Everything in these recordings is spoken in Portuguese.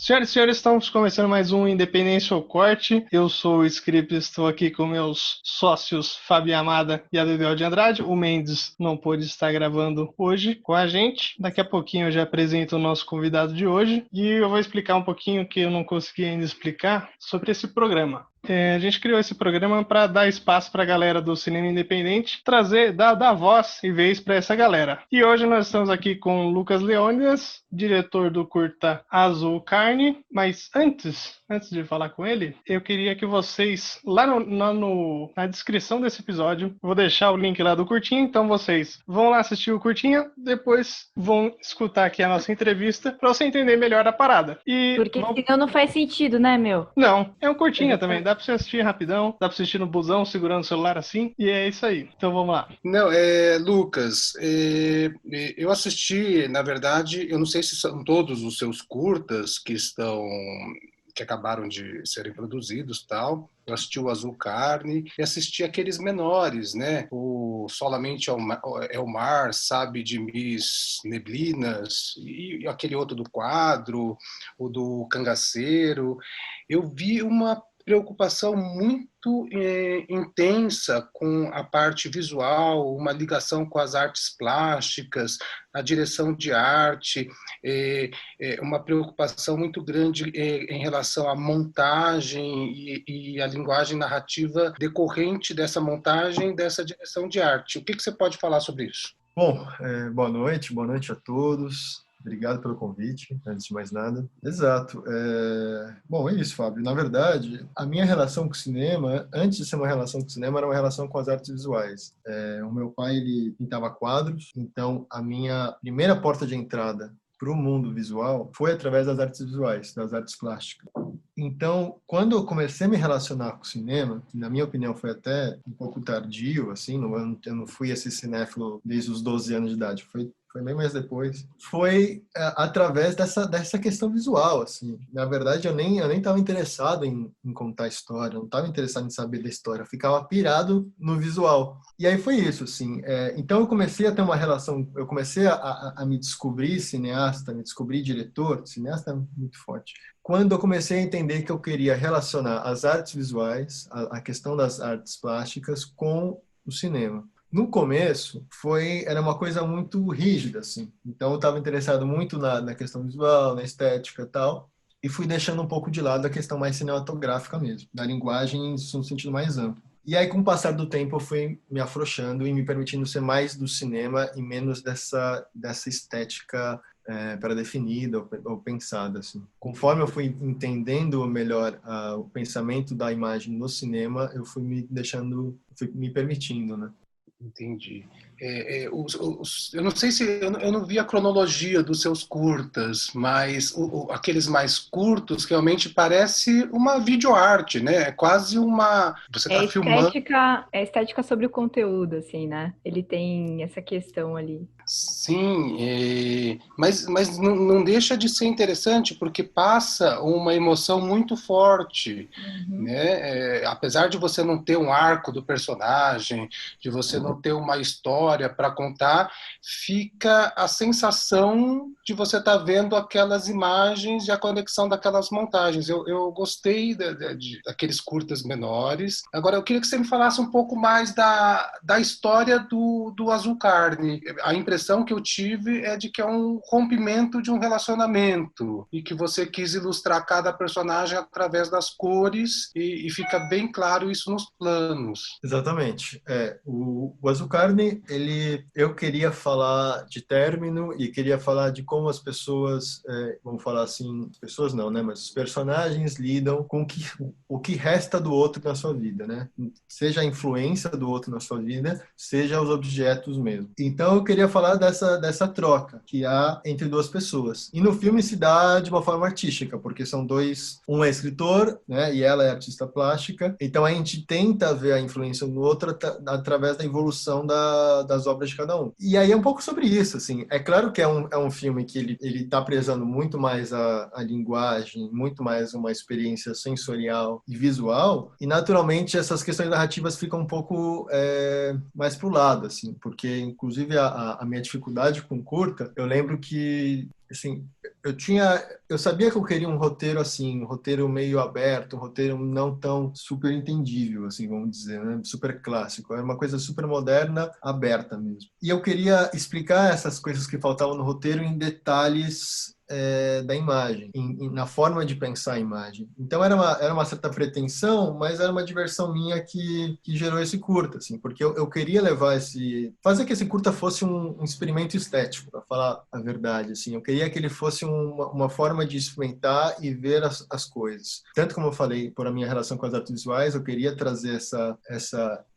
Senhoras e senhores, estamos começando mais um Independência ou Corte. Eu sou o Script, estou aqui com meus sócios Fábio Amada e Adedel de Andrade. O Mendes não pôde estar gravando hoje com a gente. Daqui a pouquinho eu já apresento o nosso convidado de hoje e eu vou explicar um pouquinho que eu não consegui ainda explicar sobre esse programa. A gente criou esse programa para dar espaço para a galera do cinema independente, dar voz e vez para essa galera. E hoje nós estamos aqui com o Lucas Leônidas, diretor do curta Azul Carne. Mas antes de falar com ele, eu queria que vocês, lá na descrição desse episódio, vou deixar o link lá do curtinha, então vocês vão lá assistir o curtinha, depois vão escutar aqui a nossa entrevista para você entender melhor a parada. Porque senão não faz sentido, né, meu? Não, é um curtinha também, dá pra você assistir rapidão, dá pra você assistir no busão, segurando o celular assim, e é isso aí. Então vamos lá. Não, Lucas, eu assisti, na verdade, eu não sei se são todos os seus curtas que acabaram de serem produzidos, tal. Eu assisti o Azul Carne e assisti aqueles menores, né? O Solamente é o Mar, Sabe de Miss Neblinas, e aquele outro do quadro, o do Cangaceiro. Eu vi uma preocupação muito intensa com a parte visual, uma ligação com as artes plásticas, a direção de arte, uma preocupação muito grande em relação à montagem e à linguagem narrativa decorrente dessa montagem, dessa direção de arte. O que você pode falar sobre isso? Bom, boa noite a todos. Obrigado pelo convite, antes de mais nada. Exato. Bom, é isso, Fábio. Na verdade, a minha relação com o cinema, antes de ser uma relação com o cinema, era uma relação com as artes visuais. O meu pai, ele pintava quadros, então a minha primeira porta de entrada para o mundo visual foi através das artes visuais, das artes plásticas. Então, quando eu comecei a me relacionar com o cinema, que na minha opinião foi até um pouco tardio, assim, eu não fui esse cinéfilo desde os 12 anos de idade, foi bem mais depois, foi através dessa questão visual, assim. Na verdade, eu nem estava interessado em contar história, não estava interessado em saber da história, eu ficava pirado no visual. E aí foi isso, assim. Então eu comecei a ter uma relação, eu comecei a me descobrir cineasta, me descobrir diretor, cineasta é muito forte, quando eu comecei a entender que eu queria relacionar as artes visuais, a questão das artes plásticas, com o cinema. No começo, era uma coisa muito rígida, assim. Então, eu estava interessado muito na questão visual, na estética e tal, e fui deixando um pouco de lado a questão mais cinematográfica mesmo, da linguagem em um sentido mais amplo. E aí, com o passar do tempo, eu fui me afrouxando e me permitindo ser mais do cinema e menos dessa estética pré-definida ou pensada, assim. Conforme eu fui entendendo melhor o pensamento da imagem no cinema, eu fui me permitindo, né? Entendi. Eu não sei se eu não vi a cronologia dos seus curtas, mas aqueles mais curtos realmente parece uma videoarte, né? É quase uma. Você está filmando. É estética sobre o conteúdo, assim, né? Ele tem essa questão ali. Sim, mas não deixa de ser interessante porque passa uma emoção muito forte, né? Apesar de você não ter um arco do personagem, de você não ter uma história para contar, fica a sensação de você estar vendo aquelas imagens e a conexão daquelas montagens. Eu gostei daqueles curtas menores. Agora, eu queria que você me falasse um pouco mais da história do Azul Carne. A impressão que eu tive é de que é um rompimento de um relacionamento e que você quis ilustrar cada personagem através das cores e fica bem claro isso nos planos. Exatamente. O Azul Carne, eu queria falar de término e queria falar de como as pessoas, vamos falar assim, pessoas não, né? Mas os personagens lidam com o que resta do outro na sua vida, né? Seja a influência do outro na sua vida, seja os objetos mesmo. Então eu queria falar dessa troca que há entre duas pessoas. E no filme se dá de uma forma artística, porque são um é escritor, né, e ela é artista plástica, então a gente tenta ver a influência do outro através da evolução das obras de cada um. E aí é um pouco sobre isso, assim. É claro que é um filme que ele tá prezando muito mais a linguagem, muito mais uma experiência sensorial e visual, e naturalmente essas questões narrativas ficam um pouco mais pro lado, assim, porque inclusive a minha dificuldade com curta, eu lembro que, assim, eu sabia que eu queria um roteiro assim, um roteiro meio aberto, um roteiro não tão super entendível, assim, vamos dizer, né? Super clássico. Era uma coisa super moderna, aberta mesmo. E eu queria explicar essas coisas que faltavam no roteiro em detalhes da imagem, na forma de pensar a imagem. Então era uma certa pretensão, mas era uma diversão minha que gerou esse curta, assim, porque eu queria fazer que esse curta fosse um experimento estético, para falar a verdade, assim. Eu queria que ele fosse uma forma de experimentar e ver as coisas. Tanto como eu falei, por a minha relação com as artes visuais, eu queria trazer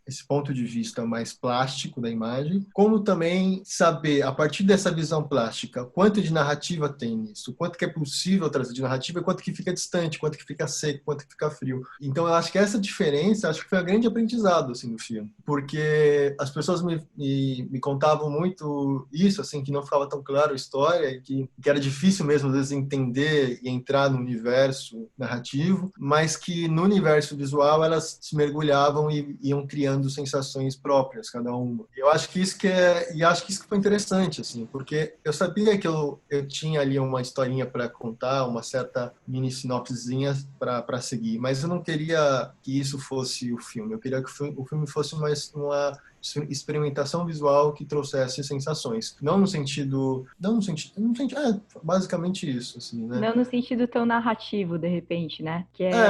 esse ponto de vista mais plástico da imagem, como também saber, a partir dessa visão plástica, quanto de narrativa tem nisso, quanto que é possível trazer de narrativa e quanto que fica distante, quanto que fica seco, quanto que fica frio. Então, eu acho que essa diferença, acho que foi um grande aprendizado, assim, no filme, porque as pessoas me contavam muito isso, assim, que não ficava tão claro a história e que era difícil mesmo, às vezes, entender e entrar no universo narrativo, mas que no universo visual elas se mergulhavam e iam criando sensações próprias, cada uma. Eu acho que isso que foi interessante, assim, porque eu sabia que eu tinha ali uma historinha para contar, uma certa mini sinopsezinha para seguir, mas eu não queria que isso fosse o filme. Eu queria que o filme fosse uma experimentação visual que trouxesse sensações, basicamente isso, assim, né? Não no sentido tão narrativo, de repente, né?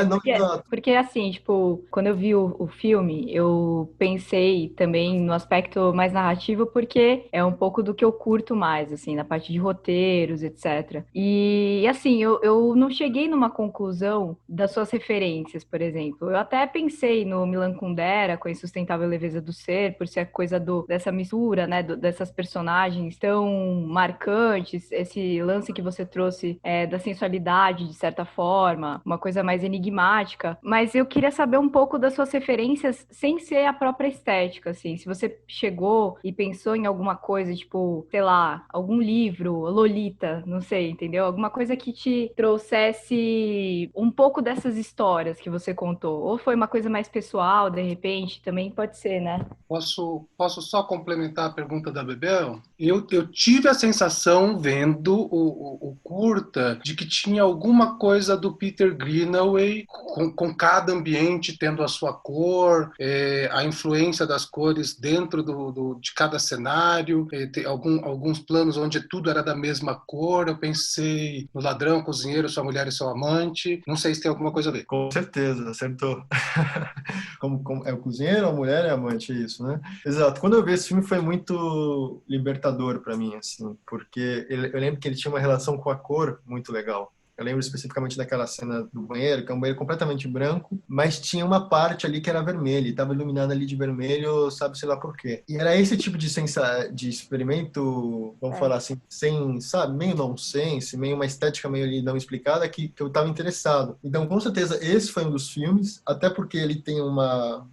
Não, exato. Porque assim, tipo, quando eu vi o filme, eu pensei também no aspecto mais narrativo, porque é um pouco do que eu curto mais, assim, na parte de roteiros, etc. E assim, eu não cheguei numa conclusão das suas referências, por exemplo. Eu até pensei no Milan Kundera, com a Insustentável Leveza do Ser, por ser a coisa dessa mistura, né, dessas personagens tão marcantes, esse lance que você trouxe da sensualidade, de certa forma, uma coisa mais enigmática, mas eu queria saber um pouco das suas referências sem ser a própria estética, assim, se você chegou e pensou em alguma coisa, tipo, sei lá, algum livro, Lolita, não sei, entendeu? Alguma coisa que te trouxesse um pouco dessas histórias que você contou, ou foi uma coisa mais pessoal, de repente, também pode ser, né? Posso só complementar a pergunta da Bebel? Eu tive a sensação, vendo o curta, de que tinha alguma coisa do Peter Greenaway, com cada ambiente tendo a sua cor, a influência das cores dentro de cada cenário, tem alguns planos onde tudo era da mesma cor. Eu pensei no ladrão, cozinheiro, sua mulher e seu amante. Não sei se tem alguma coisa a ver. Com certeza, acertou. Como é o cozinheiro, a mulher e a amante, é isso, né? Exato. Quando eu vi esse filme foi muito libertador para mim, assim, porque eu lembro que ele tinha uma relação com a cor muito legal. Eu lembro especificamente daquela cena do banheiro, que é um banheiro completamente branco, mas tinha uma parte ali que era vermelha, e estava iluminada ali de vermelho, sabe-se lá por quê. E era esse tipo de experimento, vamos falar assim, sem, sabe, meio nonsense, meio uma estética meio ali não explicada, que eu estava interessado. Então, com certeza, esse foi um dos filmes, até porque ele tem uma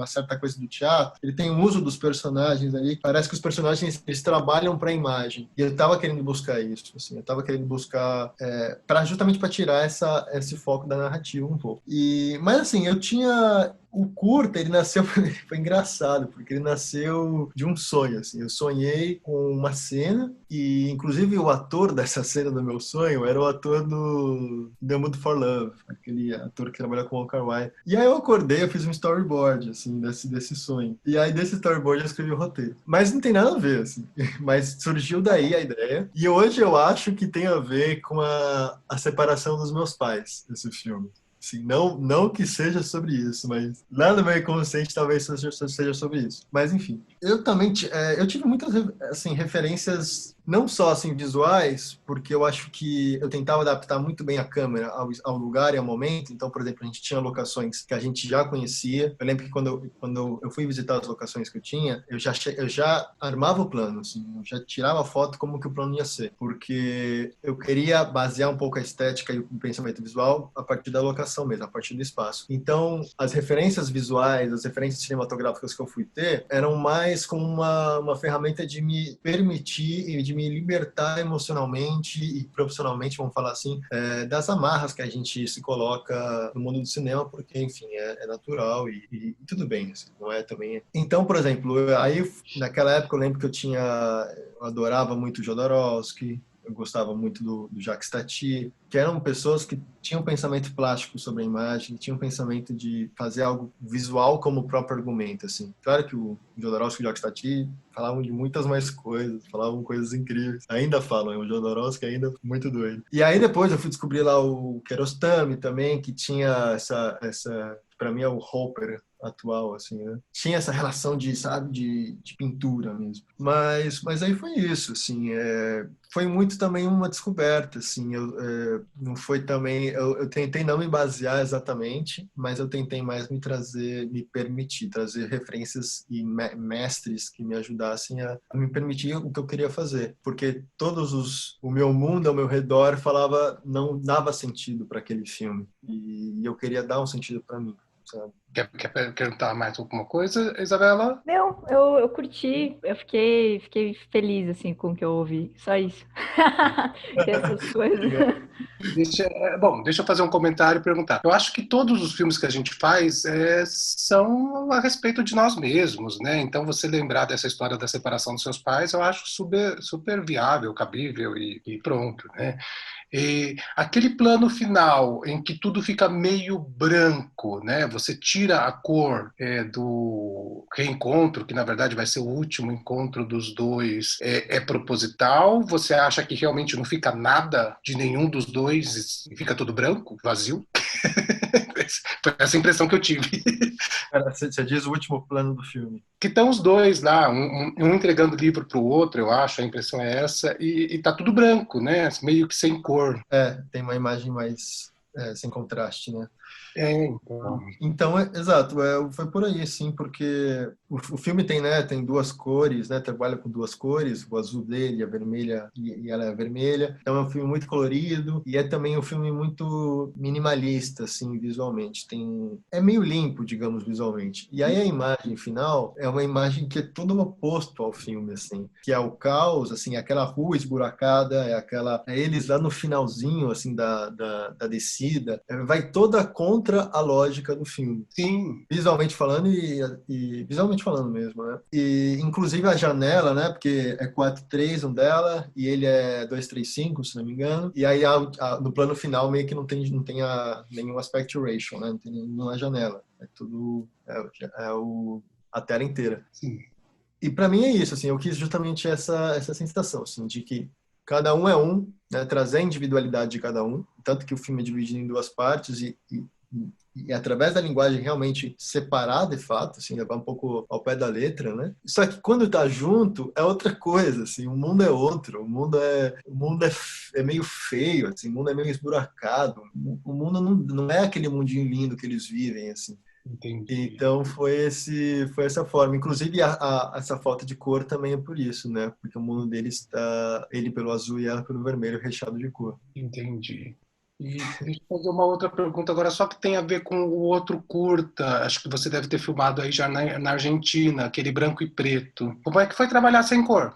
certa coisa do teatro, ele tem o uso dos personagens ali, parece que os personagens, eles trabalham para a imagem. E eu estava querendo buscar isso, assim, eu estava querendo buscar justamente para tirar esse foco da narrativa um pouco. Mas assim, eu tinha o curta, ele nasceu, foi engraçado, porque ele nasceu de um sonho, assim. Eu sonhei com uma cena e, inclusive, o ator dessa cena do meu sonho era o ator do The Mood for Love, aquele ator que trabalha com o Kar-wai. E aí eu acordei, eu fiz um storyboard, assim, desse sonho. E aí, desse storyboard, eu escrevi o roteiro. Mas não tem nada a ver, assim. Mas surgiu daí a ideia. E hoje eu acho que tem a ver com a separação dos meus pais, esse filme. Assim, não que seja sobre isso, mas lá no meu inconsciente talvez seja sobre isso. Mas enfim, eu também eu tive muitas assim, referências não só assim visuais, porque eu acho que eu tentava adaptar muito bem a câmera ao lugar e ao momento. Então, por exemplo, a gente tinha locações que a gente já conhecia. Eu lembro que quando eu fui visitar as locações que eu tinha, eu já armava o plano, assim, eu já tirava a foto como que o plano ia ser, porque eu queria basear um pouco a estética e o pensamento visual a partir da locação mesmo, a partir do espaço. Então, as referências visuais, as referências cinematográficas que eu fui ter eram mais como uma ferramenta de me permitir e de me libertar emocionalmente e profissionalmente, vamos falar assim, das amarras que a gente se coloca no mundo do cinema, porque, enfim, é natural e tudo bem, assim, não é também... Então, por exemplo, aí naquela época eu lembro que eu adorava muito Jodorowsky, eu gostava muito do Jacques Tati, que eram pessoas que tinham pensamento plástico sobre a imagem, tinham pensamento de fazer algo visual como o próprio argumento, assim. Claro que o Jodorowsky e o Jacques Tati falavam de muitas mais coisas, falavam coisas incríveis. Ainda falam, o Jodorowsky ainda é muito doido. E aí depois eu fui descobrir lá o Kiarostami também, que tinha essa para mim é o Hopper atual, assim, né? Tinha essa relação de, sabe, de pintura mesmo. Mas aí foi isso, assim, foi muito também uma descoberta, assim, não foi também, eu tentei não me basear exatamente, mas eu tentei mais me permitir, trazer referências e mestres que me ajudassem a me permitir o que eu queria fazer, porque o meu mundo ao meu redor não dava sentido para aquele filme, e eu queria dar um sentido para mim. Sabe? Quer perguntar mais alguma coisa, Isabela? Não, eu curti, eu fiquei feliz, assim, com o que eu ouvi. Só isso. Que essas coisas. Deixa eu fazer um comentário e perguntar. Eu acho que todos os filmes que a gente faz são a respeito de nós mesmos, né? Então, você lembrar dessa história da separação dos seus pais, eu acho super, super viável, cabível e pronto, né? E aquele plano final em que tudo fica meio branco, né? Você tira a cor do reencontro, que na verdade vai ser o último encontro dos dois, é proposital? Você acha que realmente não fica nada de nenhum dos dois e fica tudo branco, vazio? Foi essa impressão que eu tive. Você diz o último plano do filme. Que estão os dois lá, um entregando o livro para o outro, eu acho, a impressão é essa, e tá tudo branco, né? Meio que sem cor. Tem uma imagem mais sem contraste, né? Então. Então, exato, foi por aí, sim, porque o filme tem duas cores, né? Trabalha com duas cores, o azul dele, a vermelha, e ela é vermelha. Então é um filme muito colorido e é também um filme muito minimalista, assim, visualmente. É meio limpo, digamos, visualmente. E aí a imagem final é uma imagem que é todo o oposto ao filme, assim, que é o caos, assim, aquela rua esburacada, é eles lá no finalzinho, assim, da descida, vai toda contra a lógica do filme. Sim. Visualmente falando e visualmente falando mesmo, né? E inclusive a janela, né? Porque é 4:3 um dela e ele é 2:3:5, se não me engano. E aí no plano final meio que não tem nenhum aspect ratio, né? Não tem nenhuma janela. É tudo a tela inteira. Sim. E para mim é isso, assim, eu quis justamente essa sensação, assim, de que cada um é um, né, trazer a individualidade de cada um, tanto que o filme é dividido em duas partes e através da linguagem realmente separar de fato, assim, levar um pouco ao pé da letra, né? Só que quando tá junto é outra coisa, assim, o mundo é outro, o mundo é meio feio, assim, o mundo é meio esburacado, o mundo não é aquele mundinho lindo que eles vivem, assim. Entendi. Então foi essa forma. Inclusive essa falta de cor também é por isso, né? Porque o mundo deles está ele pelo azul e ela pelo vermelho, recheado de cor. Entendi. E deixa eu fazer uma outra pergunta agora, só que tem a ver com o outro curta. Acho que você deve ter filmado aí já na Argentina, aquele branco e preto. Como é que foi trabalhar sem cor?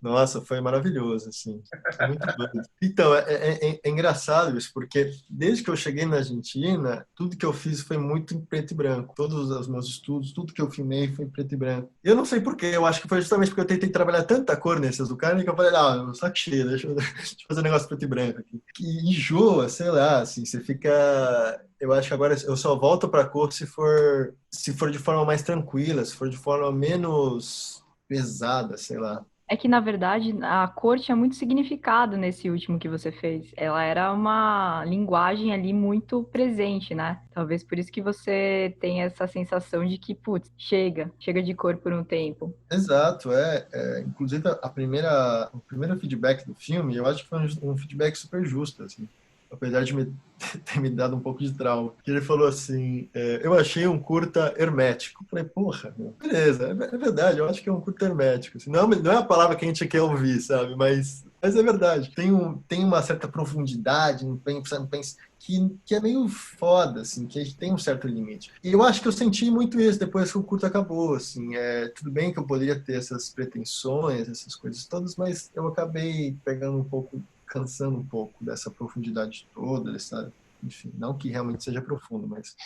Nossa, foi maravilhoso, assim. Foi muito doido. Então, é engraçado isso, porque desde que eu cheguei na Argentina, tudo que eu fiz foi muito em preto e branco. Todos os meus estudos, tudo que eu filmei foi em preto e branco. Eu não sei porquê, eu acho que foi justamente porque eu tentei trabalhar tanta cor nesse Azucarne que eu falei, saco cheio, deixa eu fazer um negócio preto e branco aqui. Que enjoa, sei lá, assim, você fica... Eu acho que agora eu só volto pra cor se for de forma mais tranquila, se for de forma menos pesada, sei lá. É que, na verdade, a cor tinha muito significado nesse último que você fez. Ela era uma linguagem ali muito presente, né? Talvez por isso que você tem essa sensação de que, putz, chega de cor por um tempo. Exato, inclusive o primeiro feedback do filme, eu acho que foi um feedback super justo, assim. Apesar de ter me dado um pouco de trauma. Que ele falou assim, eu achei um curta hermético. Eu falei, porra, beleza, é verdade, eu acho que é um curta hermético. Assim, não é a palavra que a gente quer ouvir, sabe? Mas é verdade. Tem uma certa profundidade, que é meio foda, assim, que a gente tem um certo limite. E eu acho que eu senti muito isso depois que o curto acabou, assim. Tudo bem que eu poderia ter essas pretensões, essas coisas todas, mas eu acabei cansando um pouco dessa profundidade toda, enfim, não que realmente seja profundo, mas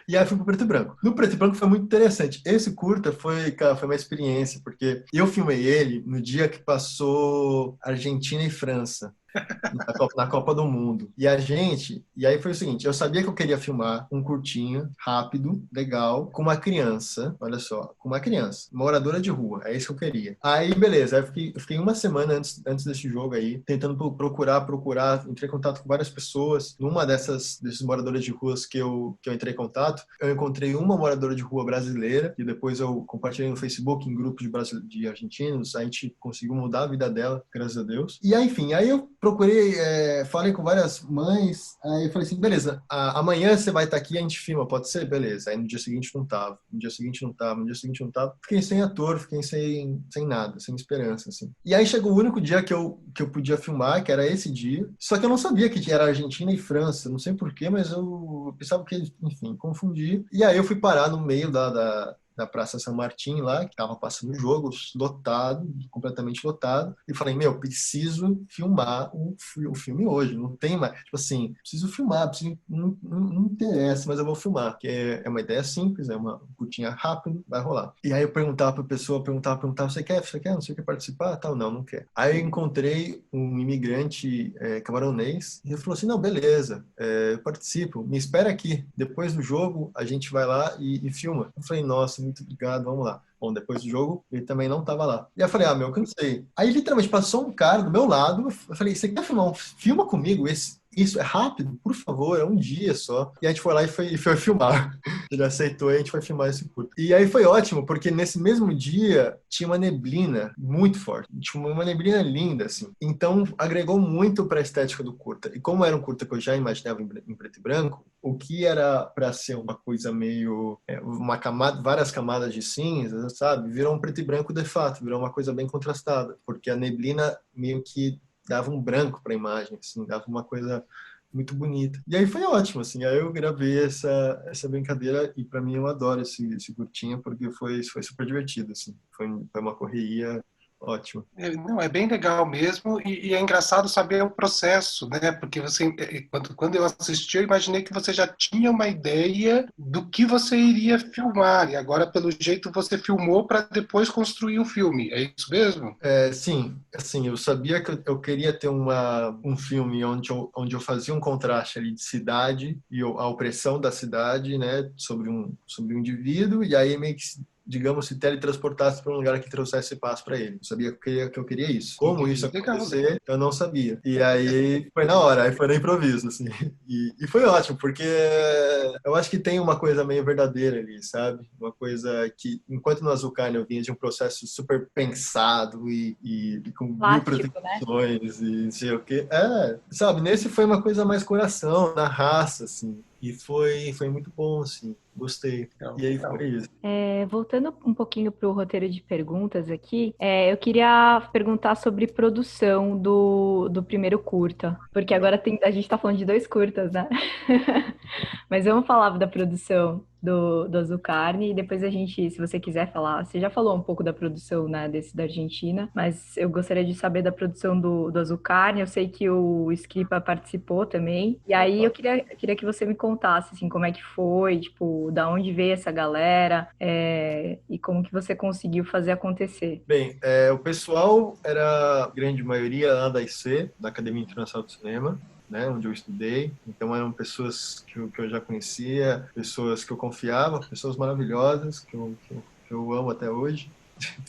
E aí fui pro preto e branco. No preto e branco foi muito interessante. Esse curta foi, cara, foi uma experiência, porque eu filmei ele no dia que passou Argentina e França. Na Copa do Mundo. E aí foi o seguinte, eu sabia que eu queria filmar um curtinho, rápido, legal, com uma criança, olha só, com uma criança, moradora de rua, é isso que eu queria. Aí, beleza, aí eu fiquei uma semana antes desse jogo aí, tentando procurar, entrei em contato com várias pessoas. Numa desses moradores de ruas que eu entrei em contato, eu encontrei uma moradora de rua brasileira, e depois eu compartilhei no Facebook, em grupos de argentinos, a gente conseguiu mudar a vida dela, graças a Deus. E aí, enfim, aí eu procurei, falei com várias mães, aí eu falei assim, beleza, amanhã você vai estar aqui e a gente filma, pode ser? Beleza. Aí no dia seguinte não tava, no dia seguinte não tava. Fiquei sem ator, fiquei sem nada, sem esperança, assim. E aí chegou o único dia que eu podia filmar, que era esse dia, só que eu não sabia que era Argentina e França, não sei porquê, mas eu pensava que, enfim, confundi. E aí eu fui parar no meio da Praça São Martim lá, que tava passando jogos, lotado, completamente lotado, e falei, preciso filmar o filme hoje, não tem mais, tipo assim, preciso filmar, não interessa, mas eu vou filmar, que é uma ideia simples, é uma curtinha rápida, vai rolar. E aí eu perguntava pra pessoa, você quer, não sei o que participar? Tal, não quer. Aí eu encontrei um imigrante camaronês, e ele falou assim, não, beleza, eu participo, me espera aqui, depois do jogo a gente vai lá e filma. Eu falei, nossa, muito obrigado, vamos lá. Bom, depois do jogo, ele também não tava lá. E eu falei, cansei. Aí, literalmente, passou um cara do meu lado, eu falei, você quer filmar? Filma comigo isso é rápido, por favor, é um dia só. E a gente foi lá e foi filmar. Ele aceitou e a gente foi filmar esse curto. E aí foi ótimo, porque nesse mesmo dia tinha uma neblina muito forte. Tinha uma neblina linda, assim. Então, agregou muito para a estética do curta. E como era um curta que eu já imaginava em preto e branco, o que era para ser uma coisa meio... várias camadas de cinza, sabe? Virou um preto e branco de fato. Virou uma coisa bem contrastada. Porque a neblina meio que dava um branco para a imagem, assim, dava uma coisa muito bonita. E aí foi ótimo, assim, aí eu gravei essa brincadeira e para mim eu adoro esse curtinha porque foi super divertido, assim, foi uma correria ótima. Não, é bem legal mesmo e é engraçado saber o processo, né? Porque você, quando eu assisti, eu imaginei que você já tinha uma ideia do que você iria filmar e agora, pelo jeito, você filmou para depois construir o filme. É isso mesmo? Sim, assim, eu sabia que eu queria ter um filme onde eu fazia um contraste ali de cidade e a opressão da cidade, né, sobre um indivíduo, e aí meio que, digamos, se teletransportasse para um lugar que trouxesse paz para ele. Eu sabia que eu queria isso. Como isso ia acontecer, eu não sabia. E aí foi na hora, aí foi no improviso, assim. E foi ótimo, porque eu acho que tem uma coisa meio verdadeira ali, sabe? Uma coisa que, enquanto no Azul Carne eu vinha de um processo super pensado e com Plástico, mil pretensões, né? E não sei o quê. Sabe? Nesse foi uma coisa mais coração, na raça, assim. E foi muito bom, assim. Gostei. E aí foi isso. Voltando um pouquinho para o roteiro de perguntas aqui, eu queria perguntar sobre produção do primeiro curta, porque agora a gente está falando de 2 curtas, né? Mas vamos falar da produção do Azul Carne e depois a gente, se você quiser falar, você já falou um pouco da produção, né, desse da Argentina, mas eu gostaria de saber da produção do Azul Carne. Eu sei que o Scripa participou também, e aí eu queria que você me contasse, assim, como é que foi, tipo, da onde veio essa galera, e como que você conseguiu fazer acontecer. Bem, o pessoal era, a grande maioria, lá da IC, da Academia Internacional do Cinema, né, onde eu estudei. Então eram pessoas que eu já conhecia, pessoas que eu confiava, pessoas maravilhosas que eu amo até hoje.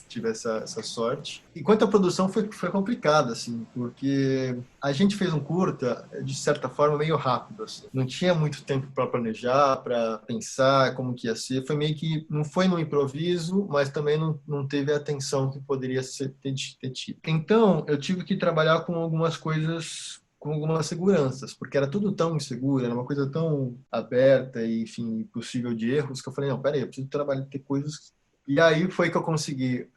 Tive essa sorte. Enquanto a produção foi complicada, assim, porque a gente fez um curta, de certa forma, meio rápido, assim. Não tinha muito tempo para planejar, para pensar como que ia ser. Foi meio que, não foi no improviso, mas também não teve a atenção que poderia ter tido. Então, eu tive que trabalhar com algumas coisas, com algumas seguranças, porque era tudo tão inseguro, era uma coisa tão aberta e, enfim, possível de erros, que eu falei, não, peraí, eu preciso trabalhar, ter coisas. E aí foi que eu consegui,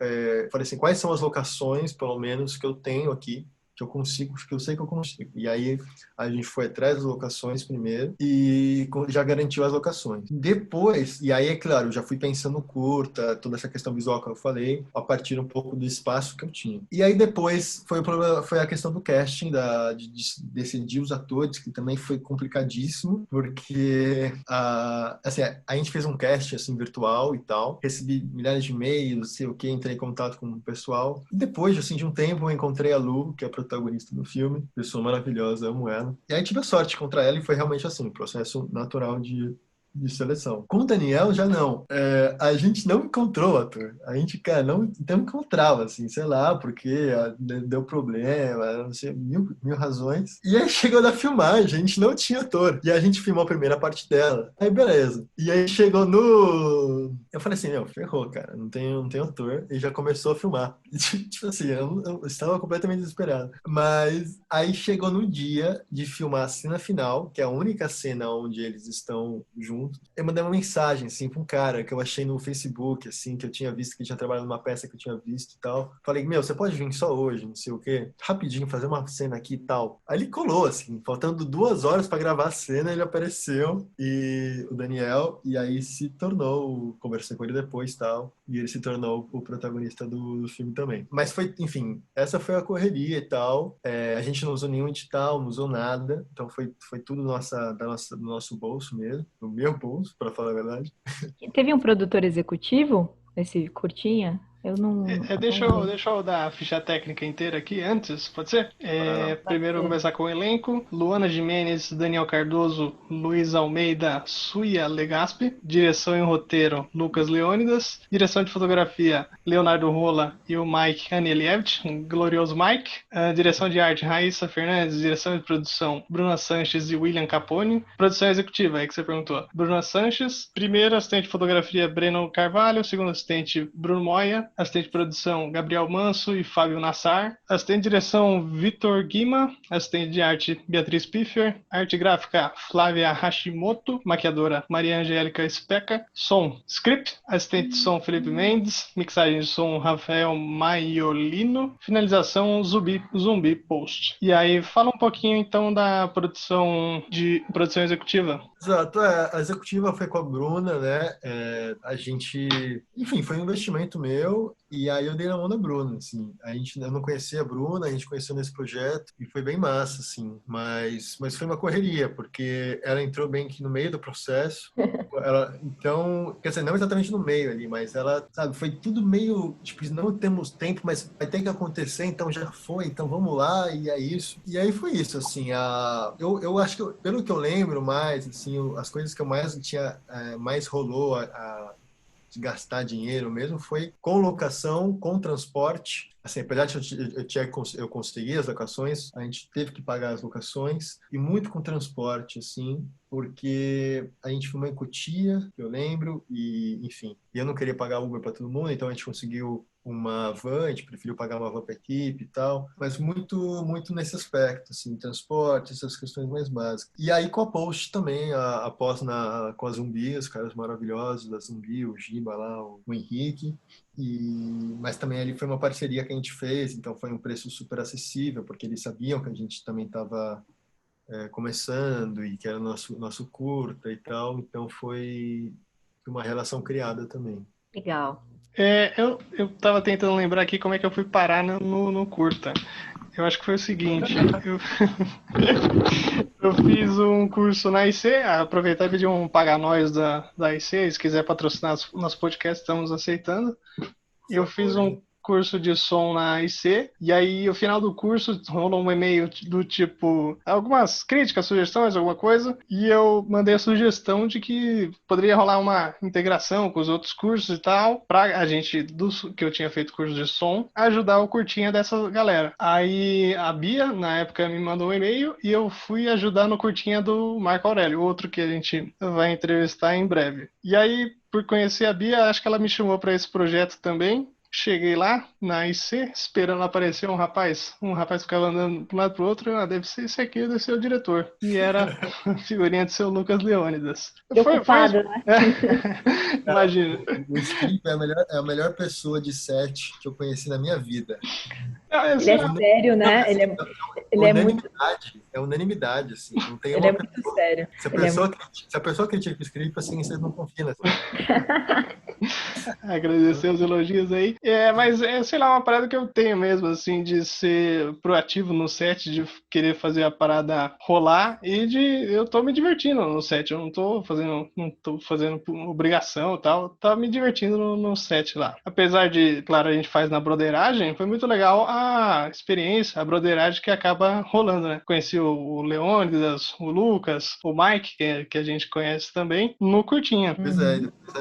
falei assim, quais são as locações, pelo menos, que eu tenho aqui que eu consigo, que eu sei que eu consigo. E aí a gente foi atrás das locações primeiro e já garantiu as locações. Depois, e aí é claro, eu já fui pensando curta, toda essa questão visual que eu falei, a partir um pouco do espaço que eu tinha. E aí depois foi a questão do casting, de decidir os atores, que também foi complicadíssimo, porque assim, a gente fez um casting assim, virtual e tal, recebi milhares de e-mails, sei o que, entrei em contato com o pessoal. Depois, assim, de um tempo, eu encontrei a Lu, que é a protagonista do filme, pessoa maravilhosa, amo ela. E aí tive a sorte de encontrar ela e foi realmente assim, um processo natural de seleção. Com o Daniel, já não. A gente não encontrou o ator. A gente, cara, não encontrava, assim, sei lá, porque deu problema, não sei, mil razões. E aí chegou na filmagem, a gente não tinha ator. E a gente filmou a primeira parte dela. Aí, beleza. E aí chegou no... Eu falei assim, ferrou, cara, não tem ator. E já começou a filmar. Tipo assim, eu estava completamente desesperado. Mas aí chegou no dia de filmar a cena final, que é a única cena onde eles estão juntos. Eu mandei uma mensagem, assim, pra um cara que eu achei no Facebook, assim, que eu tinha visto, que tinha trabalhado numa peça que eu tinha visto e tal. Falei, você pode vir só hoje, não sei o quê, rapidinho, fazer uma cena aqui e tal. Aí ele colou, assim, faltando 2 horas pra gravar a cena, ele apareceu, e o Daniel, e aí se tornou, conversei com ele depois e tal, e ele se tornou o protagonista do filme também. Mas foi, enfim, essa foi a correria e tal. A gente não usou nenhum edital, não usou nada, então foi tudo do nosso bolso mesmo, do meu bolso, para falar a verdade. Teve um produtor executivo nesse curtinha? Eu não. Deixa eu dar a ficha técnica inteira aqui antes, pode ser? Primeiro eu vou começar com o elenco. Luana Gimenez, Daniel Cardoso, Luiz Almeida, Suia Legaspi. Direção e roteiro, Lucas Leônidas. Direção de fotografia, Leonardo Rola e o Mike Anielewicz, um glorioso Mike. Direção de arte, Raíssa Fernandes. Direção de produção, Bruna Sanches e William Capone. Produção executiva, é que você perguntou. Bruna Sanches. Primeiro assistente de fotografia, Breno Carvalho. Segundo assistente, Bruno Moya. Assistente de produção, Gabriel Manso e Fábio Nassar. Assistente de direção, Vitor Guima. Assistente de arte, Beatriz Piffer. Arte gráfica, Flávia Hashimoto. Maquiadora, Maria Angélica Speca. Som, Script. Assistente de som, Felipe Mendes. Mixagem de som, Rafael Maiolino. Finalização, Zumbi Post. E aí, fala um pouquinho então da produção executiva. Exato, a executiva foi com a Bruna, né? A gente, enfim, foi um investimento meu e aí eu dei na mão da Bruna, assim. Eu não conhecia a Bruna, a gente conheceu nesse projeto e foi bem massa, assim. Mas foi uma correria, porque ela entrou bem aqui no meio do processo. Então, quer dizer, não exatamente no meio ali, mas ela, sabe, foi tudo meio, tipo, não temos tempo, mas vai ter que acontecer, então já foi, então vamos lá, e é isso. E aí foi isso, assim, eu acho que, pelo que eu lembro mais, assim, as coisas que eu mais rolou de gastar dinheiro mesmo foi com locação, com transporte. Assim, apesar de eu conseguir as locações, a gente teve que pagar as locações e muito com transporte, assim, porque a gente filmou em Cotia, que eu lembro, e enfim, eu não queria pagar Uber para todo mundo, então a gente conseguiu uma van, a gente preferiu pagar uma van para a equipe e tal, mas muito nesse aspecto, assim, transporte, essas questões mais básicas. E aí com a Post também, após com a Zumbi, os caras maravilhosos da Zumbi, o Giba lá, o Henrique, mas também ali foi uma parceria que a gente fez, então foi um preço super acessível, porque eles sabiam que a gente também estava começando e que era nosso curta e tal, então foi uma relação criada também. Legal. Eu tava tentando lembrar aqui como é que eu fui parar no curta. Eu acho que foi o seguinte, eu fiz um curso na IC, aproveitar e pedir um Paga Nós da IC, se quiser patrocinar nosso podcast, estamos aceitando. Eu fiz um curso de som na IC, e aí, no final do curso, rolou um e-mail do tipo, algumas críticas, sugestões, alguma coisa, e eu mandei a sugestão de que poderia rolar uma integração com os outros cursos e tal, pra a gente, que eu tinha feito curso de som, ajudar o curtinha dessa galera. Aí, a Bia, na época, me mandou um e-mail, e eu fui ajudar no curtinha do Marco Aurélio, outro que a gente vai entrevistar em breve. E aí, por conhecer a Bia, acho que ela me chamou para esse projeto também. Cheguei lá na IC, esperando aparecer um rapaz ficava andando de um lado pro outro, deve ser esse aqui, deve ser o diretor. E era a figurinha do seu Lucas Leônidas. Preocupado, né? Imagina. O Skip é a melhor pessoa de set que eu conheci na minha vida. Ele é sério, né? Ele é muito, É unanimidade, assim. Não tem ele é uma muito pessoa. sério. Ele é muito... Se a pessoa critica o script, assim, você não confia nessa. Agradecer os elogios aí. Mas sei lá, uma parada que eu tenho mesmo, assim, de ser proativo no set, de querer fazer a parada rolar e eu tô me divertindo no set. Eu não tô fazendo por obrigação e tal. Tá me divertindo no set lá. Apesar de, claro, a gente faz na broderagem, foi muito legal a experiência, a broderagem que acaba rolando, né? Conheci o Leônidas, o Lucas, o Mike, que a gente conhece também, no Curtinha. Pois é, e depois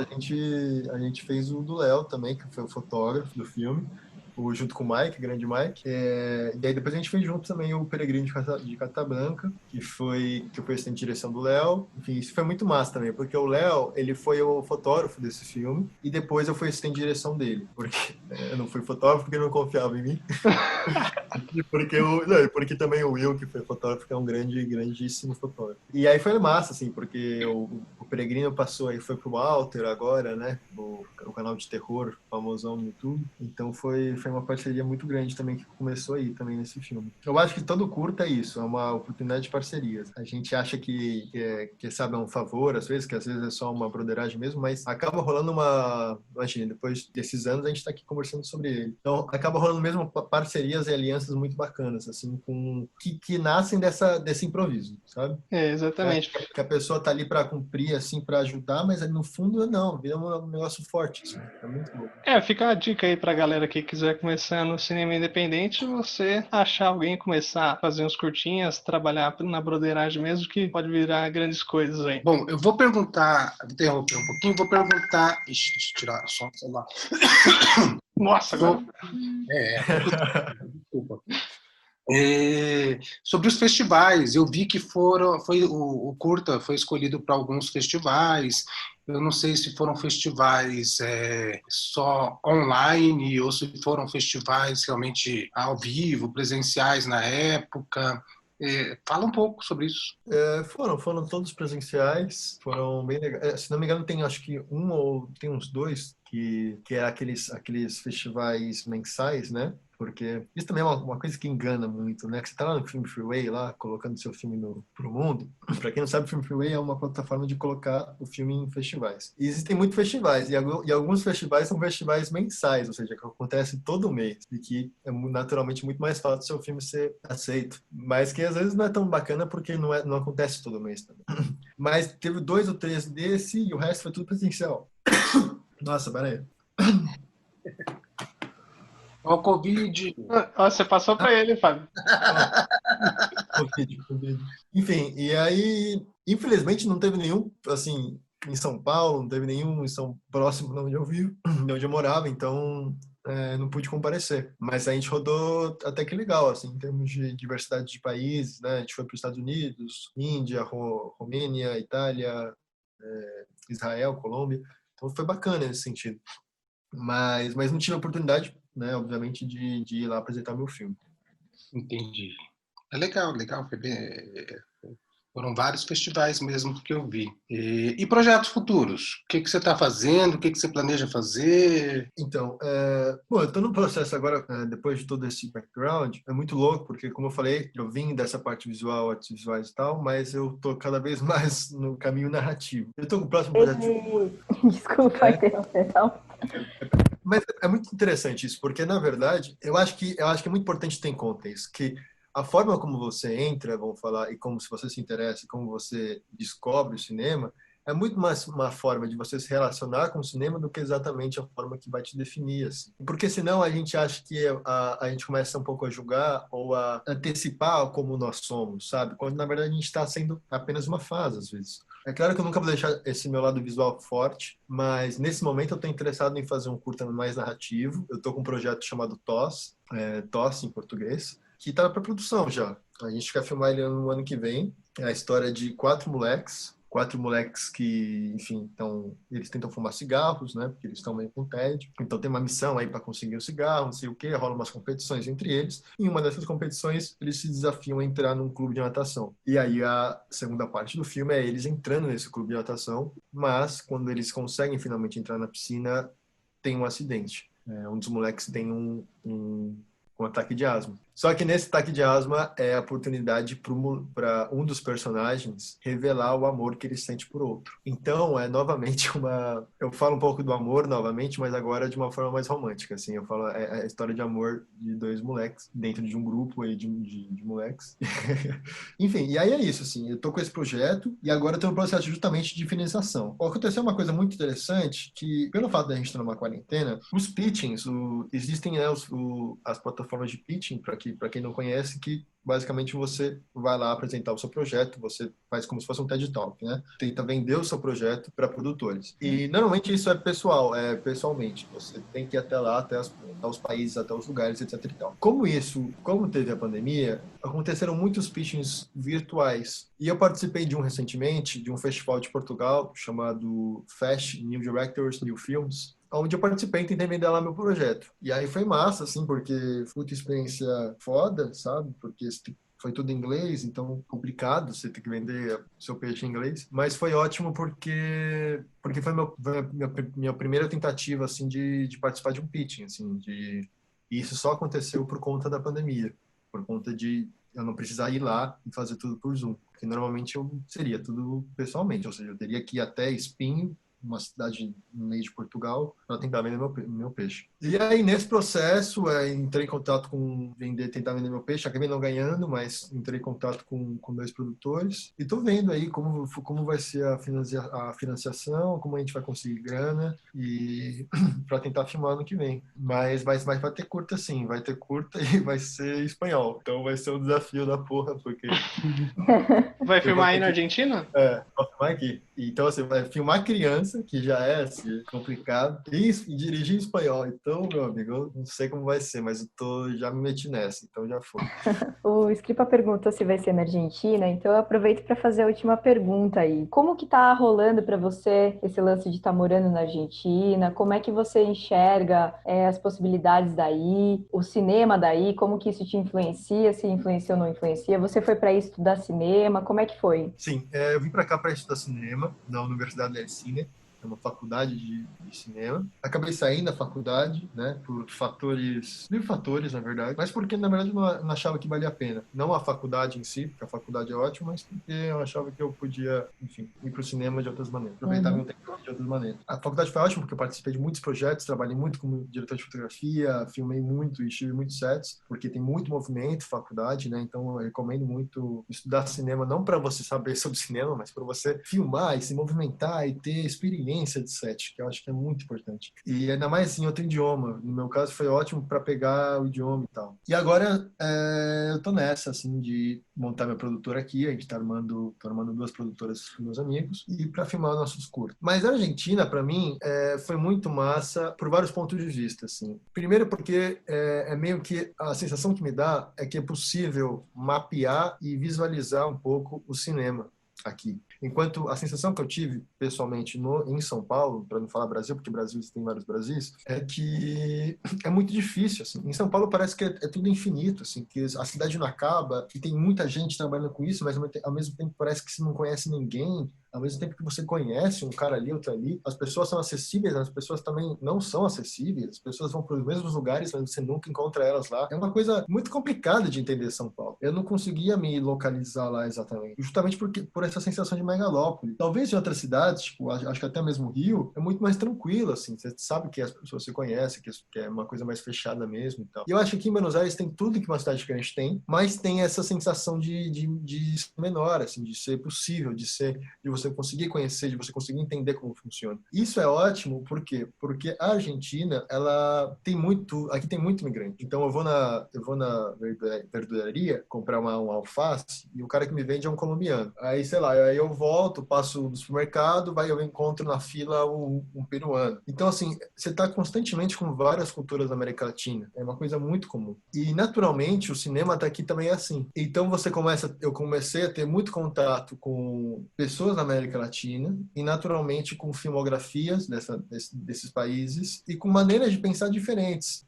a gente fez o do Léo também, que foi o fotógrafo do filme, junto com o Mike, grande Mike. E aí depois a gente fez junto também o Peregrino de Carta Branca, que eu fui assistente de direção do Léo. Enfim, isso foi muito massa também, porque o Léo, ele foi o fotógrafo desse filme, e depois eu fui assistente de direção dele, porque eu não fui fotógrafo porque ele não confiava em mim. Porque também o Will, que foi fotógrafo, que é um grandíssimo fotógrafo. E aí foi massa, assim, porque o Peregrino passou aí, foi pro Walter agora, né? O canal de terror famosão no YouTube. Então foi uma parceria muito grande também que começou aí também nesse filme. Eu acho que todo curta é isso, é uma oportunidade de parcerias. A gente acha que sabe, é um favor, às vezes, que às vezes é só uma broderagem mesmo, mas acaba rolando imagina, depois desses anos a gente tá aqui conversando sobre ele. Então acaba rolando mesmo parcerias e alianças muito bacanas, assim, que nascem desse improviso, sabe? Exatamente. Que a pessoa tá ali para cumprir, assim, para ajudar, mas no fundo não, vira um negócio forte, assim, é muito bom. Fica a dica aí pra galera que quiser começar no cinema independente, você achar alguém, começar a fazer uns curtinhas, trabalhar na broderagem mesmo, que pode virar grandes coisas aí. Bom, eu vou perguntar, vou interromper um pouquinho, vou perguntar... Ixi, deixa eu tirar só o celular. Nossa, agora... Desculpa. Sobre os festivais, eu vi que o curta foi escolhido para alguns festivais. Eu não sei se foram festivais só online ou se foram festivais realmente ao vivo, presenciais na época. Fala um pouco sobre isso. Foram todos presenciais, foram bem legais. Se não me engano, tem acho que tem uns dois que é aqueles festivais mensais, né? Porque isso também é uma coisa que engana muito, né? Que você tá lá no Film Freeway, lá, colocando seu filme pro mundo. Para quem não sabe, o Film Freeway é uma plataforma de colocar o filme em festivais. E existem muitos festivais, e alguns festivais são festivais mensais, ou seja, que acontece todo mês, e que é naturalmente muito mais fácil o seu filme ser aceito. Mas que às vezes não é tão bacana porque não acontece todo mês também. Mas teve 2 ou 3 desse, e o resto foi tudo presencial. Nossa, peraí. O Covid. Você passou para ele, Fábio. Covid. Enfim, e aí, infelizmente, não teve nenhum, assim, em São Paulo, não teve nenhum próximo de onde eu vivo, de onde eu morava, então não pude comparecer. Mas a gente rodou até que legal, assim, em termos de diversidade de países, né? A gente foi para os Estados Unidos, Índia, Romênia, Itália, Israel, Colômbia. Então foi bacana nesse sentido. Mas não tive a oportunidade, né, obviamente, de ir lá apresentar meu filme. Entendi. É legal. Foram vários festivais mesmo que eu vi. E projetos futuros? O que você está fazendo? O que você planeja fazer? Então, eu estou no processo agora, depois de todo esse background, é muito louco, porque, como eu falei, eu vim dessa parte visual, artes visuais e tal, mas eu estou cada vez mais no caminho narrativo. Eu estou com o próximo projeto... Desculpa interromper, não. Mas é muito interessante isso, porque, na verdade, eu acho que é muito importante ter em conta isso, que a forma como você entra, vamos falar, e como se você se interessa, e como você descobre o cinema, é muito mais uma forma de você se relacionar com o cinema do que exatamente a forma que vai te definir, assim. Porque senão a gente acha que a gente começa um pouco a julgar ou a antecipar como nós somos, sabe? Quando, na verdade, a gente está sendo apenas uma fase, às vezes. É claro que eu nunca vou deixar esse meu lado visual forte, mas nesse momento eu estou interessado em fazer um curta mais narrativo. Eu estou com um projeto chamado TOS, TOS em português, que está para produção já. A gente quer filmar ele no ano que vem. É a história de 4 moleques que, enfim, eles tentam fumar cigarros, né, porque eles estão meio com tédio. Então tem uma missão aí para conseguir o cigarro, não sei o quê, rola umas competições entre eles. E em uma dessas competições, eles se desafiam a entrar num clube de natação. E aí a segunda parte do filme é eles entrando nesse clube de natação, mas quando eles conseguem finalmente entrar na piscina, tem um acidente. Um dos moleques tem um com ataque de asma. Só que nesse ataque de asma é a oportunidade para um dos personagens revelar o amor que ele sente por outro. Então, é novamente eu falo um pouco do amor novamente, mas agora de uma forma mais romântica, assim. Eu falo a história de amor de dois moleques dentro de um grupo aí de moleques. Enfim, e aí é isso, assim. Eu tô com esse projeto e agora eu tô no processo justamente de finalização. Aconteceu uma coisa muito interessante que, pelo fato da gente estar numa quarentena, os pitchings, existem, né, as plataformas de pitching, para quem não conhece, que basicamente você vai lá apresentar o seu projeto, você faz como se fosse um TED Talk, né? Tenta vender o seu projeto para produtores. E normalmente isso é pessoalmente. Você tem que ir até lá, até os países, até os lugares, etc e tal. Como teve a pandemia, aconteceram muitos pitchings virtuais. E eu participei de um recentemente, de um festival de Portugal, chamado FASH, New Directors, New Films, onde eu participei e tentei vender lá meu projeto. E aí foi massa, assim, porque foi uma experiência foda, sabe? Porque foi tudo em inglês, então complicado você ter que vender seu peixe em inglês. Mas foi ótimo porque foi minha primeira tentativa, assim, de participar de um pitching, assim, e isso só aconteceu por conta da pandemia, por conta de eu não precisar ir lá e fazer tudo por Zoom, porque normalmente eu seria tudo pessoalmente, ou seja, eu teria que ir até Espinho, uma cidade no meio de Portugal, para tentar vender meu peixe. E aí, nesse processo, entrei em contato tentar vender meu peixe, acabei não ganhando, mas entrei em contato com dois produtores, e tô vendo aí como vai ser a financiação, como a gente vai conseguir grana, e para tentar filmar ano que vem. Mas vai ter curta sim, vai ter curta e vai ser espanhol, então vai ser um desafio da porra, porque... Vai filmar aí na Argentina? Vou filmar aqui. Então, assim, vai filmar criança, que já é assim, complicado, e dirigir em espanhol. Então, meu amigo, eu não sei como vai ser, mas já me meti nessa, então já foi. O Scripa perguntou se vai ser na Argentina, então eu aproveito para fazer a última pergunta aí. Como que tá rolando para você esse lance de estar morando na Argentina? Como é que você enxerga as possibilidades daí, o cinema daí? Como que isso te influencia? Se influencia ou não influencia? Você foi para estudar cinema? Como é que foi? Sim, eu vim para cá para estudar cinema na Universidade del Cine, é uma faculdade de cinema. Acabei saindo da faculdade, né, por mil fatores, na verdade, mas porque, na verdade, eu não achava que valia a pena. Não a faculdade em si, porque a faculdade é ótima, mas porque eu achava que eu podia, enfim, ir para o cinema de outras maneiras, aproveitar meu tempo de outras maneiras. A faculdade foi ótima porque eu participei de muitos projetos, trabalhei muito como diretor de fotografia, filmei muito e estive em muitos sets, porque tem muito movimento, faculdade, né, então eu recomendo muito estudar cinema, não para você saber sobre cinema, mas para você filmar e se movimentar e ter experiência de set, que eu acho que é muito importante. E ainda mais em outro idioma. No meu caso, foi ótimo para pegar o idioma e tal. E agora, eu tô nessa, assim, de montar minha produtora aqui. A gente tá armando 2 produtoras com meus amigos e para filmar nossos curtos. Mas a Argentina, para mim, foi muito massa por vários pontos de vista, assim. Primeiro porque é meio que a sensação que me dá é que é possível mapear e visualizar um pouco o cinema aqui. Enquanto a sensação que eu tive pessoalmente em São Paulo, para não falar Brasil, porque Brasil tem vários Brasis, é que é muito difícil, assim. Em São Paulo parece que é tudo infinito, assim, que a cidade não acaba, que tem muita gente trabalhando com isso, mas ao mesmo tempo parece que você não conhece ninguém. Ao mesmo tempo que você conhece um cara ali, outro ali, as pessoas são acessíveis, as pessoas também não são acessíveis, as pessoas vão para os mesmos lugares, mas você nunca encontra elas lá. É uma coisa muito complicada de entender São Paulo. Eu não conseguia me localizar lá exatamente, justamente por essa sensação de megalópole. Talvez em outras cidades, tipo, acho que até mesmo Rio, é muito mais tranquilo, assim, você sabe que as pessoas se conhecem, que é uma coisa mais fechada mesmo e tal. E eu acho que aqui em Buenos Aires tem tudo que uma cidade grande tem, mas tem essa sensação de menor, assim, de ser possível, de você conseguir conhecer, de você conseguir entender como funciona. Isso é ótimo, por quê? Porque a Argentina, aqui tem muito imigrante. Então eu vou na verduraria comprar um alface e o cara que me vende é um colombiano. Aí, sei lá, aí eu volto, passo no supermercado, eu encontro na fila um peruano. Então, assim, você está constantemente com várias culturas da América Latina. É uma coisa muito comum. E, naturalmente, o cinema daqui também é assim. Então, eu comecei a ter muito contato com pessoas da América Latina e, naturalmente, com filmografias desses países e com maneiras de pensar diferentes.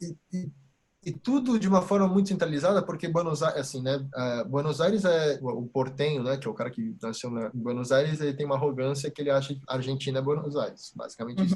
E tudo de uma forma muito centralizada, porque Buenos Aires, assim, né? Buenos Aires é o portenho, né? Que é o cara que nasceu em Buenos Aires, ele tem uma arrogância que ele acha que a Argentina é Buenos Aires, basicamente isso.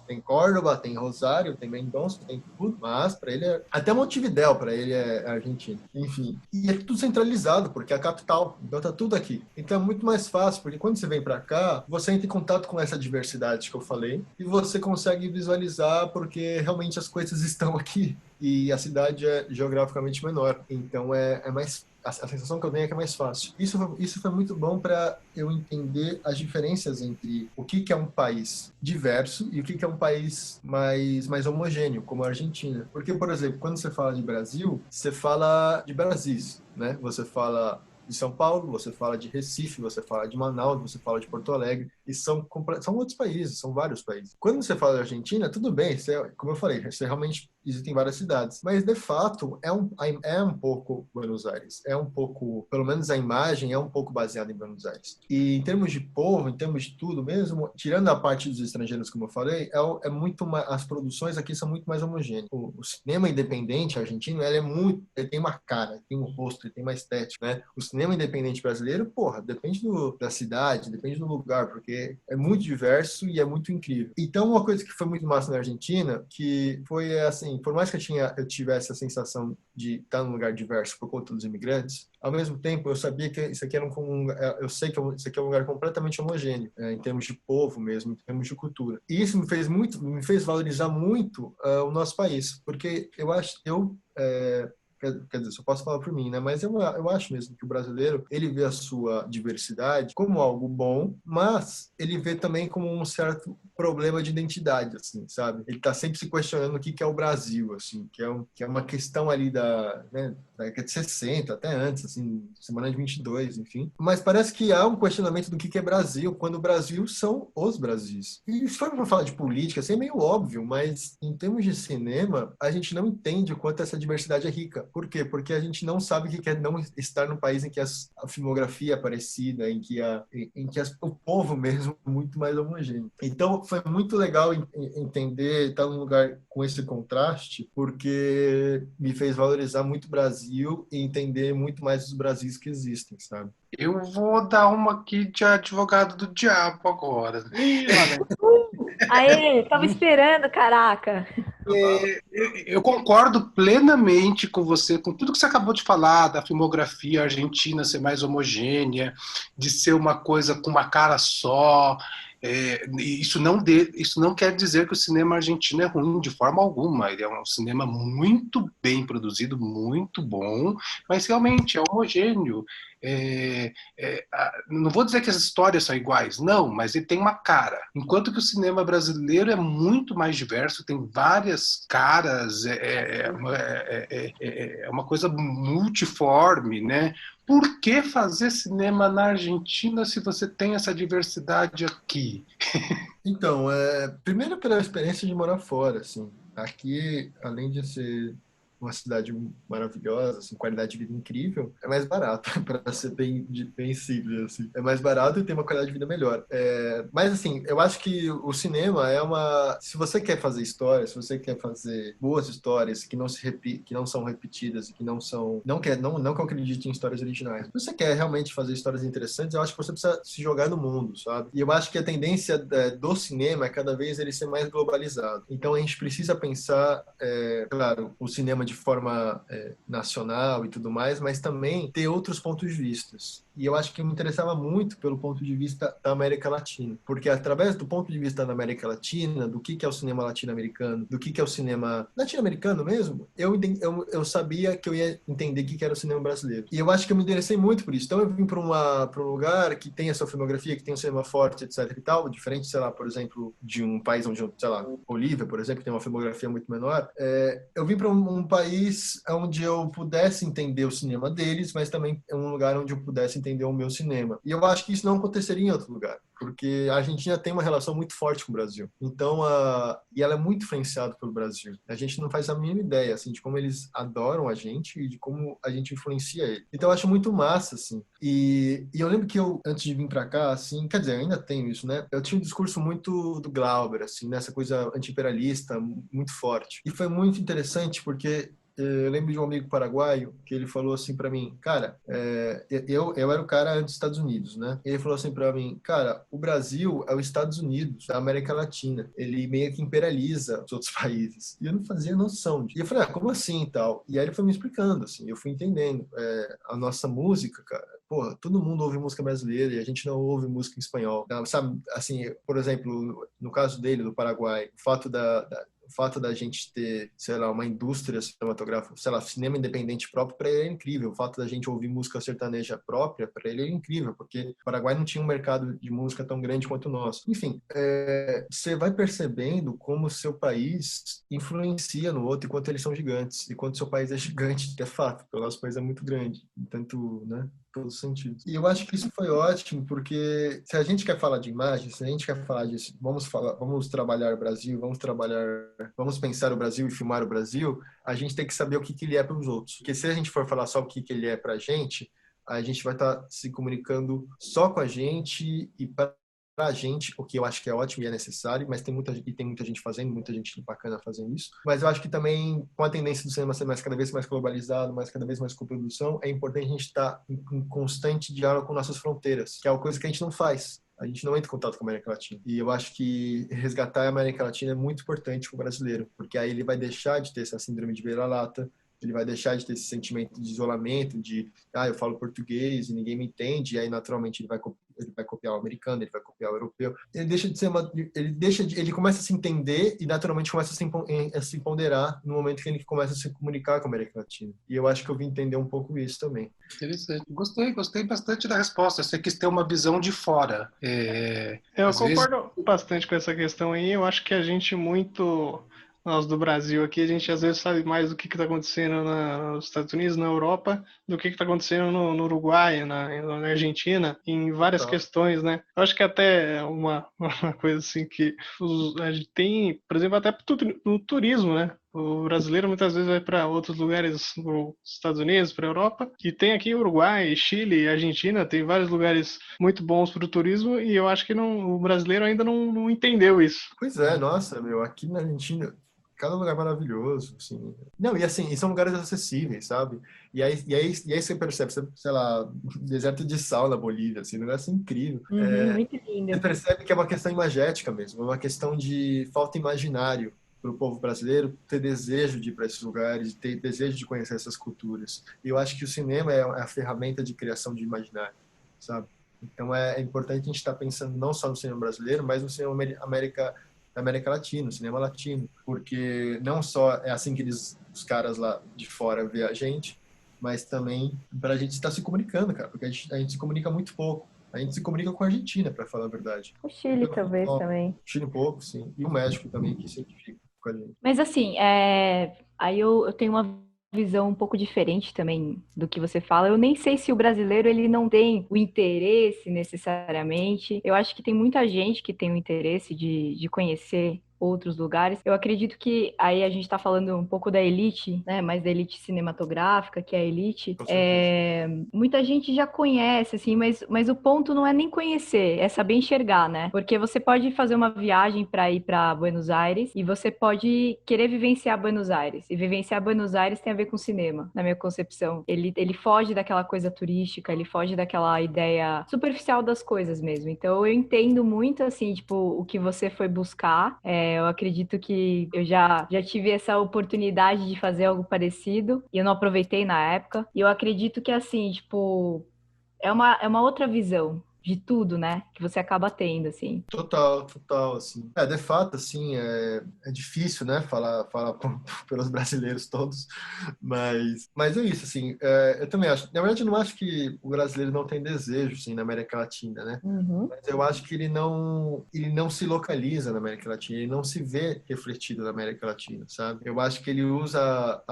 Tem Córdoba, tem Rosário, tem Mendonça, tem tudo, mas para ele até Montevidéu, para ele é Argentina. Enfim, e é tudo centralizado, porque é a capital, então tá tudo aqui. Então é muito mais fácil, porque quando você vem para cá, você entra em contato com essa diversidade que eu falei e você consegue visualizar porque realmente as coisas estão aqui e a cidade é geograficamente menor, então é mais a sensação que eu tenho é que é mais fácil. Isso foi muito bom para eu entender as diferenças entre o que é um país diverso e o que é um país mais homogêneo, como a Argentina. Porque, por exemplo, quando você fala de Brasil, você fala de Brasis, né? Você fala de São Paulo, você fala de Recife, você fala de Manaus, você fala de Porto Alegre, e são outros países, são vários países. Quando você fala da Argentina, tudo bem, como eu falei, você realmente existem várias cidades, mas de fato é um pouco Buenos Aires, é um pouco, pelo menos a imagem é um pouco baseada em Buenos Aires. E em termos de povo, em termos de tudo mesmo, tirando a parte dos estrangeiros, como eu falei, é muito mais, as produções aqui são muito mais homogêneas. O cinema independente argentino, ele tem uma cara, tem um rosto, ele tem uma estética, né? O cinema independente brasileiro, porra, depende da cidade, depende do lugar, porque é muito diverso e é muito incrível. Então, uma coisa que foi muito massa na Argentina, que foi assim, por mais que eu tivesse a sensação de estar num lugar diverso por conta dos imigrantes, ao mesmo tempo eu sabia que isso aqui eu sei que isso aqui é um lugar completamente homogêneo, em termos de povo mesmo, em termos de cultura. E isso me fez valorizar muito o nosso país, porque quer dizer, só posso falar por mim, né? Mas eu acho mesmo que o brasileiro, ele vê a sua diversidade como algo bom, mas ele vê também como um certo problema de identidade, assim, sabe? Ele tá sempre se questionando o que é o Brasil, assim, que é uma questão ali da década de 60, até antes, assim, semana de 22, enfim. Mas parece que há um questionamento do que é Brasil, quando o Brasil são os Brasis. E se for para falar de política, assim, é meio óbvio, mas em termos de cinema, a gente não entende o quanto essa diversidade é rica. Por quê? Porque a gente não sabe o que é não estar num país em que a filmografia é parecida, em que o povo mesmo é muito mais homogêneo. Então, foi muito legal entender, estar num lugar com esse contraste, porque me fez valorizar muito o Brasil e entender muito mais os Brasis que existem, sabe? Eu vou dar uma aqui de advogado do diabo agora. Aê, tava esperando, caraca. Eu concordo plenamente com você, com tudo que você acabou de falar, da filmografia argentina ser mais homogênea, de ser uma coisa com uma cara só. Isso não quer dizer que o cinema argentino é ruim de forma alguma. Ele é um cinema muito bem produzido, muito bom, mas realmente é homogêneo. Não vou dizer que as histórias são iguais, não, mas ele tem uma cara. Enquanto que o cinema brasileiro é muito mais diverso, tem várias caras, é uma coisa multiforme, né? Por que fazer cinema na Argentina se você tem essa diversidade aqui? Então, primeiro pela experiência de morar fora, assim. Aqui, além de ser uma cidade maravilhosa, assim, qualidade de vida incrível, é mais barato, para ser bem simples, assim. É mais barato e tem uma qualidade de vida melhor. Mas, assim, eu acho que o cinema se você quer fazer histórias, se você quer fazer boas histórias que não são repetidas e que não que eu acredite em histórias originais. Se você quer realmente fazer histórias interessantes, eu acho que você precisa se jogar no mundo, sabe? E eu acho que a tendência do cinema é cada vez ele ser mais globalizado. Então, a gente precisa pensar, claro, o cinema de forma nacional e tudo mais, mas também ter outros pontos de vista. E eu acho que me interessava muito pelo ponto de vista da América Latina, porque através do ponto de vista da América Latina, do que é o cinema latino-americano, do que é o cinema latino-americano mesmo, eu sabia que eu ia entender o que era o cinema brasileiro. E eu acho que eu me interessei muito por isso. Então eu vim para um lugar que tem essa filmografia, que tem um cinema forte, etc e tal, diferente, sei lá, por exemplo, de um país onde, sei lá, Bolívia, por exemplo, que tem uma filmografia muito menor. Eu vim para um país onde eu pudesse entender o cinema deles, mas também é um lugar onde eu pudesse entender o meu cinema. E eu acho que isso não aconteceria em outro lugar, porque a Argentina tem uma relação muito forte com o Brasil. Então, e ela é muito influenciada pelo Brasil. A gente não faz a mínima ideia, assim, de como eles adoram a gente e de como a gente influencia ele. Então, eu acho muito massa, assim. E eu lembro que antes de vir pra cá, assim, quer dizer, eu ainda tenho isso, né? Eu tinha um discurso muito do Glauber, assim, nessa coisa anti-imperialista muito forte. E foi muito interessante porque eu lembro de um amigo paraguaio que ele falou assim para mim, cara, eu era o cara dos Estados Unidos, né? Ele falou assim para mim, cara, o Brasil é os Estados Unidos da América Latina. Ele meio que imperializa os outros países. E eu não fazia noção disso. E eu falei, como assim e tal? E aí ele foi me explicando, assim, eu fui entendendo. A nossa música, cara, porra, todo mundo ouve música brasileira e a gente não ouve música em espanhol. Não, sabe, assim, por exemplo, no caso dele, do Paraguai, o fato da gente ter, sei lá, uma indústria cinematográfica, sei lá, cinema independente próprio, para ele é incrível. O fato da gente ouvir música sertaneja própria, para ele é incrível, porque o Paraguai não tinha um mercado de música tão grande quanto o nosso. Enfim, você vai percebendo como o seu país influencia no outro, enquanto eles são gigantes. E quanto o seu país é gigante, de fato, porque o nosso país é muito grande. Tanto, né? Todos os sentidos. E eu acho que isso foi ótimo, porque se a gente quer falar de imagem, se a gente quer falar disso, vamos trabalhar o Brasil, vamos pensar o Brasil e filmar o Brasil, a gente tem que saber o que ele é para os outros. Porque se a gente for falar só o que ele é para a gente vai estar se comunicando só com a gente e para a gente, o que eu acho que é ótimo e é necessário, mas tem muita gente fazendo, muita gente bacana fazendo isso. Mas eu acho que também, com a tendência do cinema ser cada vez mais globalizado, cada vez mais coprodução, é importante a gente estar em constante diálogo com nossas fronteiras, que é uma coisa que a gente não faz. A gente não entra em contato com a América Latina. E eu acho que resgatar a América Latina é muito importante para o brasileiro, porque aí ele vai deixar de ter essa síndrome de vira-lata, ele vai deixar de ter esse sentimento de isolamento, de, eu falo português e ninguém me entende, e aí naturalmente ele vai copiar o americano, ele vai copiar o europeu. Ele começa a se entender e naturalmente começa a se ponderar no momento que ele começa a se comunicar com a América Latina. E eu acho que eu vim entender um pouco isso também. Interessante. Gostei bastante da resposta. Você quis ter uma visão de fora. Eu concordo bastante com essa questão aí. Eu acho que a gente nós do Brasil aqui, a gente às vezes sabe mais do que está acontecendo nos Estados Unidos, na Europa, do que está acontecendo no Uruguai, na Argentina, em várias questões, né? Eu acho que até uma coisa assim que a gente tem, por exemplo, até no turismo, né? O brasileiro muitas vezes vai para outros lugares, nos Estados Unidos, para a Europa, e tem aqui Uruguai, Chile, Argentina, tem vários lugares muito bons para o turismo, e eu acho que o brasileiro ainda não entendeu isso. Pois é, nossa, aqui na Argentina, cada lugar maravilhoso, assim. Não, e são lugares acessíveis, sabe? E aí você percebe, sei lá, deserto de sal na Bolívia, assim, um negócio assim, incrível. Muito lindo. Você percebe que é uma questão imagética mesmo, é uma questão de falta imaginário para o povo brasileiro ter desejo de ir para esses lugares, ter desejo de conhecer essas culturas. E eu acho que o cinema é a ferramenta de criação de imaginário, sabe? Então é importante a gente estar pensando não só no cinema brasileiro, mas no cinema da América Latina, cinema latino, porque não só é assim que os caras lá de fora vê a gente, mas também para a gente estar se comunicando, cara, porque a gente se comunica muito pouco. A gente se comunica com a Argentina, para falar a verdade. O Chile talvez também. O Chile um pouco, sim. E o México também, que se identifica com a gente. Mas assim, aí eu tenho uma visão um pouco diferente também do que você fala. Eu nem sei se o brasileiro ele não tem o interesse necessariamente. Eu acho que tem muita gente que tem o interesse de conhecer outros lugares. Eu acredito que aí a gente está falando um pouco da elite, né? Mais da elite cinematográfica, que é a elite. Muita gente já conhece, assim, mas o ponto não é nem conhecer, é saber enxergar, né? Porque você pode fazer uma viagem para ir para Buenos Aires e você pode querer vivenciar Buenos Aires. E vivenciar Buenos Aires tem a ver com cinema, na minha concepção. Ele foge daquela coisa turística, ele foge daquela ideia superficial das coisas mesmo. Então eu entendo muito, assim, tipo, o que você foi buscar. Eu acredito que eu já tive essa oportunidade de fazer algo parecido e eu não aproveitei na época. E eu acredito que, assim, tipo, é uma outra visão de tudo, né? Que você acaba tendo, assim. Total, assim. De fato, assim, é difícil, né? Falar pelos brasileiros todos, mas é isso, assim. Eu também acho. Na verdade, eu não acho que o brasileiro não tem desejo, assim, na América Latina, né? Uhum. Mas eu acho que ele não se localiza na América Latina, ele não se vê refletido na América Latina, sabe? Eu acho que ele usa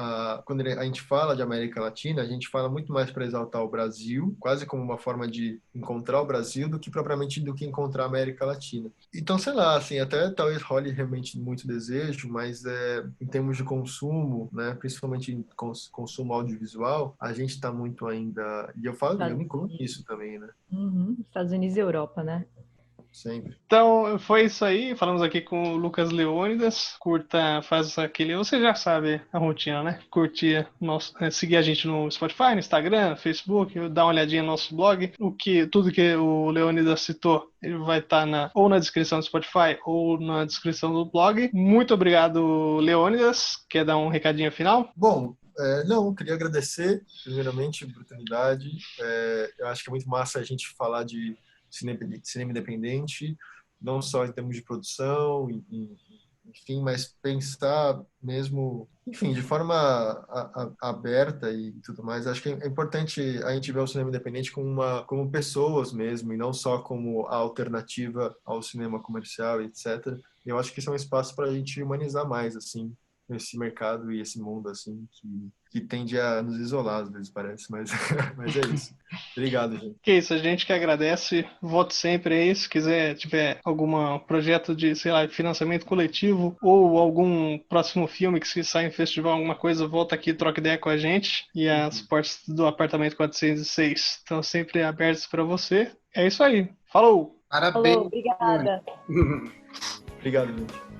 quando a gente fala de América Latina, a gente fala muito mais para exaltar o Brasil, quase como uma forma de encontrar o Brasil do que propriamente encontrar a América Latina. Então, sei lá, assim, até talvez role realmente muito desejo, mas em termos de consumo, né, principalmente em consumo audiovisual, a gente está muito ainda... E eu me incluo nisso também, né? Uhum. Estados Unidos e Europa, né? Sempre. Então, foi isso aí. Falamos aqui com o Lucas Leônidas. Curta, faz aquele. Você já sabe a rotina, né? Curtir, seguir a gente no Spotify, no Instagram, Facebook, dar uma olhadinha no nosso blog. Tudo que o Leônidas citou, ele vai estar ou na descrição do Spotify ou na descrição do blog. Muito obrigado, Leônidas. Quer dar um recadinho final? Bom, não, eu queria agradecer, primeiramente, a oportunidade. Eu acho que é muito massa a gente falar de cinema independente, não só em termos de produção, enfim, mas pensar mesmo, enfim, de forma aberta e tudo mais. Acho que é importante a gente ver o cinema independente como pessoas mesmo, e não só como a alternativa ao cinema comercial, etc. Eu acho que isso é um espaço para a gente humanizar mais, assim, esse mercado e esse mundo, assim, que tende a nos isolar, às vezes, parece, mas, mas é isso. Obrigado, gente. Que isso, a gente que agradece, volte sempre aí, se tiver algum projeto de, sei lá, financiamento coletivo ou algum próximo filme que se sair em festival, alguma coisa, volta aqui, troca ideia com a gente, e as portas do apartamento 406 estão sempre abertas para você. É isso aí, falou! Parabéns! Falou, obrigada. Obrigado, gente.